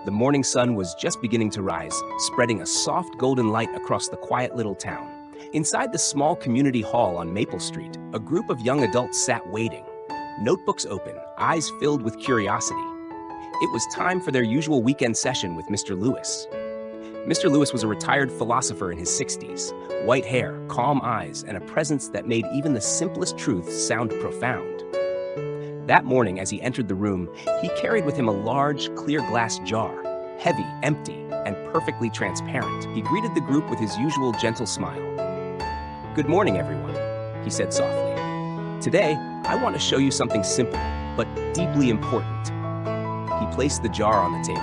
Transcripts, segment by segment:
The morning sun was just beginning to rise, spreading a soft golden light across the quiet little town. Inside the small community hall on Maple Street, a group of young adults sat waiting, notebooks open, eyes filled with curiosity. It was time for their usual weekend session with Mr. Lewis. Mr. Lewis was a retired philosopher in his 60s, white hair, calm eyes, and a presence that made even the simplest truths sound profound. That morning, as he entered the room, he carried with him a large, clear glass jar, heavy, empty, and perfectly transparent. He greeted the group with his usual gentle smile. "Good morning, everyone," he said softly. "Today, I want to show you something simple, but deeply important." He placed the jar on the table.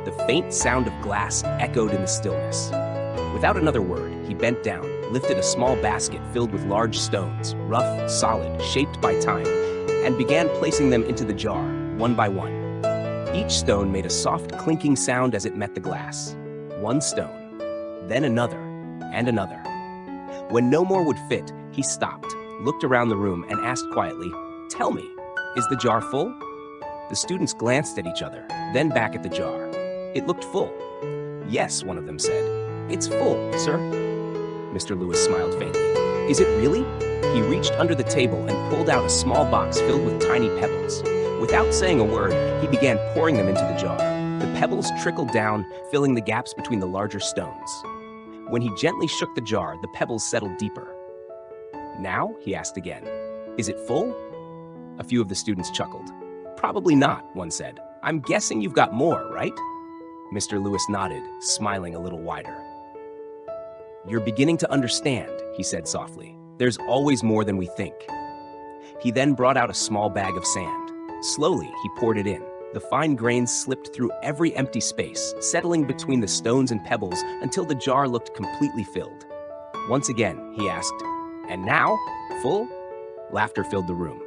The faint sound of glass echoed in the stillness. Without another word, he bent down, lifted a small basket filled with large stones, rough, solid, shaped by time, and began placing them into the jar, one by one. Each stone made a soft clinking sound as it met the glass. One stone, then another, and another. When no more would fit, he stopped, looked around the room, and asked quietly, "Tell me, is the jar full?" The students glanced at each other, then back at the jar. It looked full. "Yes," one of them said. "It's full, sir." Mr. Lewis smiled faintly. "Is it really?" He reached under the table and pulled out a small box filled with tiny pebbles. Without saying a word, he began pouring them into the jar. The pebbles trickled down, filling the gaps between the larger stones. When he gently shook the jar, the pebbles settled deeper. "Now?" he asked again. "Is it full?" A few of the students chuckled. "Probably not," one said. "I'm guessing you've got more, right?" Mr. Lewis nodded, smiling a little wider. "You're beginning to understand," he said softly. "There's always more than we think." He then brought out a small bag of sand. Slowly, he poured it in. The fine grains slipped through every empty space, settling between the stones and pebbles until the jar looked completely filled. Once again, he asked, "And now? Full?" Laughter filled the room.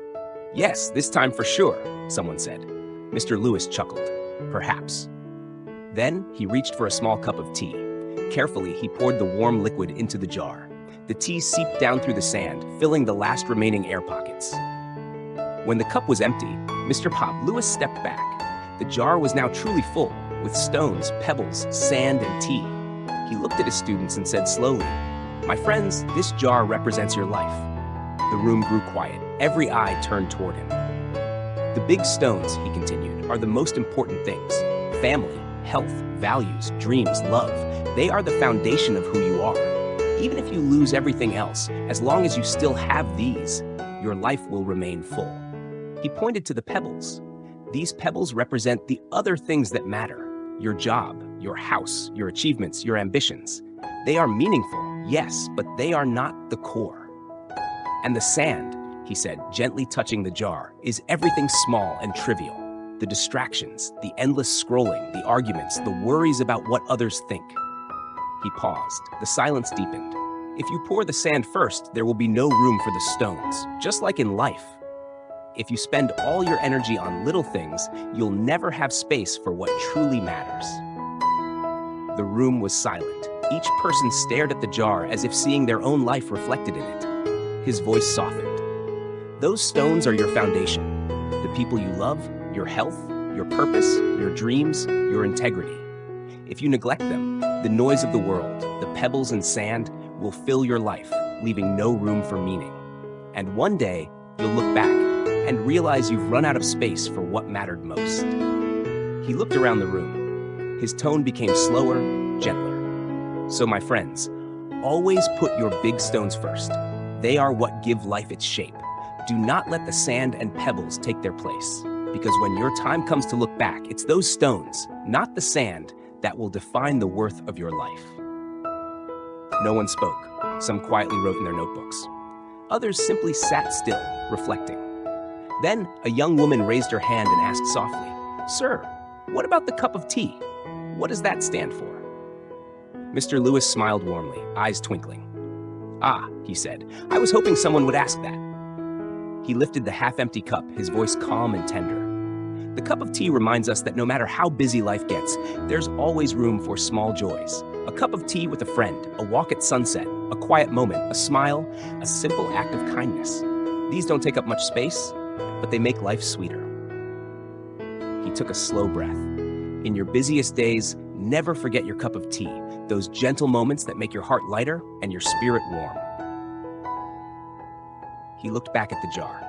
"Yes, this time for sure," someone said. Mr. Lewis chuckled. "Perhaps." Then he reached for a small cup of tea. Carefully, he poured the warm liquid into the jar. The tea seeped down through the sand, filling the last remaining air pockets. When the cup was empty, Mr. Lewis stepped back. The jar was now truly full, with stones, pebbles, sand, and tea. He looked at his students and said slowly, "My friends, this jar represents your life." The room grew quiet. Every eye turned toward him. "The big stones," he continued, "are the most important things. Family, health, values, dreams, love. They are the foundation of who you are. Even if you lose everything else, as long as you still have these, your life will remain full." He pointed to the pebbles. These pebbles represent the other things that matter. Your job, your house, your achievements, your ambitions. They are meaningful, yes, but they are not the core. "And the sand," he said, gently touching the jar, "is everything small and trivial. The distractions, the endless scrolling, the arguments, the worries about what others think." He paused. The silence deepened. If you pour the sand first, there will be no room for the stones, just like in life. If you spend all your energy on little things, you'll never have space for what truly matters. The room was silent. Each person stared at the jar as if seeing their own life reflected in it. His voice softened. "Those stones are your foundation. The people you love, your health, your purpose, your dreams, your integrity. If you neglect them, the noise of the world, the pebbles and sand, will fill your life, leaving no room for meaning. And one day, you'll look back and realize you've run out of space for what mattered most." He looked around the room. His tone became slower, gentler. "So, my friends, always put your big stones first. They are what give life its shape. Do not let the sand and pebbles take their place, because when your time comes to look back, it's those stones, not the sand, that will define the worth of your life." No one spoke. Some quietly wrote in their notebooks. Others simply sat still, reflecting. Then a young woman raised her hand and asked softly, "Sir, what about the cup of tea? What does that stand for?" Mr. Lewis smiled warmly, eyes twinkling. "Ah," he said, "I was hoping someone would ask that." He lifted the half-empty cup, his voice calm and tender. The cup of tea reminds us that no matter how busy life gets, there's always room for small joys. A cup of tea with a friend, a walk at sunset, a quiet moment, a smile, a simple act of kindness. These don't take up much space, but they make life sweeter. He took a slow breath. In your busiest days, never forget your cup of tea, those gentle moments that make your heart lighter and your spirit warm. He looked back at the jar.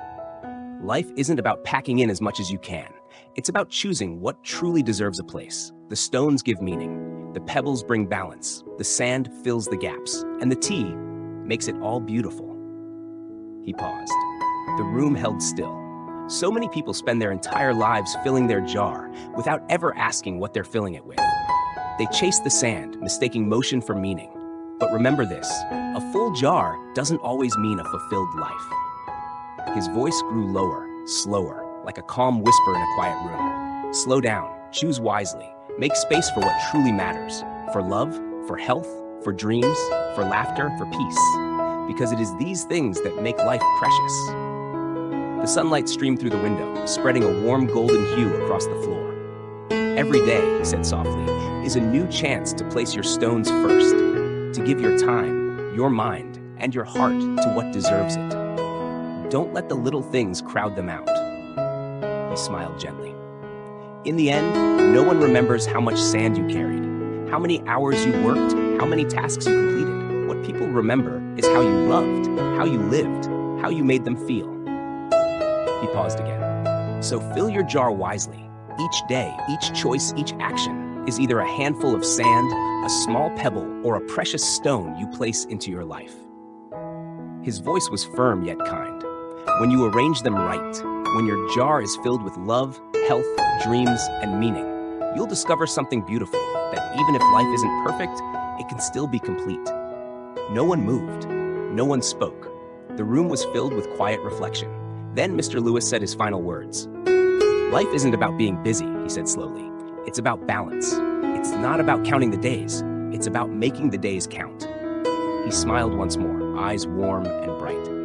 Life isn't about packing in as much as you can. It's about choosing what truly deserves a place. The stones give meaning, the pebbles bring balance, the sand fills the gaps, and the tea makes it all beautiful. He paused. The room held still. So many people spend their entire lives filling their jar without ever asking what they're filling it with. They chase the sand, mistaking motion for meaning. But remember this, a full jar doesn't always mean a fulfilled life. His voice grew lower, slower, like a calm whisper in a quiet room. Slow down, choose wisely, make space for what truly matters. For love, for health, for dreams, for laughter, for peace. Because it is these things that make life precious. The sunlight streamed through the window, spreading a warm golden hue across the floor. Every day, he said softly, is a new chance to place your stones first, to give your time, your mind, and your heart to what deserves it. Don't let the little things crowd them out. He smiled gently. In the end, no one remembers how much sand you carried, how many hours you worked, how many tasks you completed. What people remember is how you loved, how you lived, how you made them feel. He paused again. So fill your jar wisely. Each day, each choice, each action is either a handful of sand, a small pebble, or a precious stone you place into your life. His voice was firm yet kind. When you arrange them right, when your jar is filled with love, health, dreams, and meaning, you'll discover something beautiful that even if life isn't perfect, it can still be complete. No one moved. No one spoke. The room was filled with quiet reflection. Then Mr. Lewis said his final words. Life isn't about being busy, he said slowly. It's about balance. It's not about counting the days. It's about making the days count. He smiled once more, eyes warm and bright.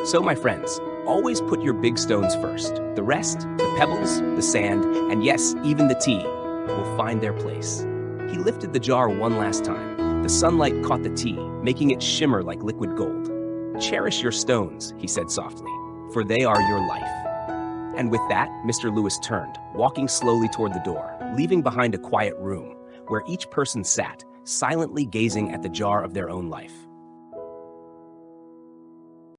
So, my friends, always put your big stones first. The rest, the pebbles, the sand, and yes, even the tea, will find their place. He lifted the jar one last time. The sunlight caught the tea, making it shimmer like liquid gold. Cherish your stones, he said softly, for they are your life. And with that, Mr. Lewis turned, walking slowly toward the door, leaving behind a quiet room, where each person sat, silently gazing at the jar of their own life.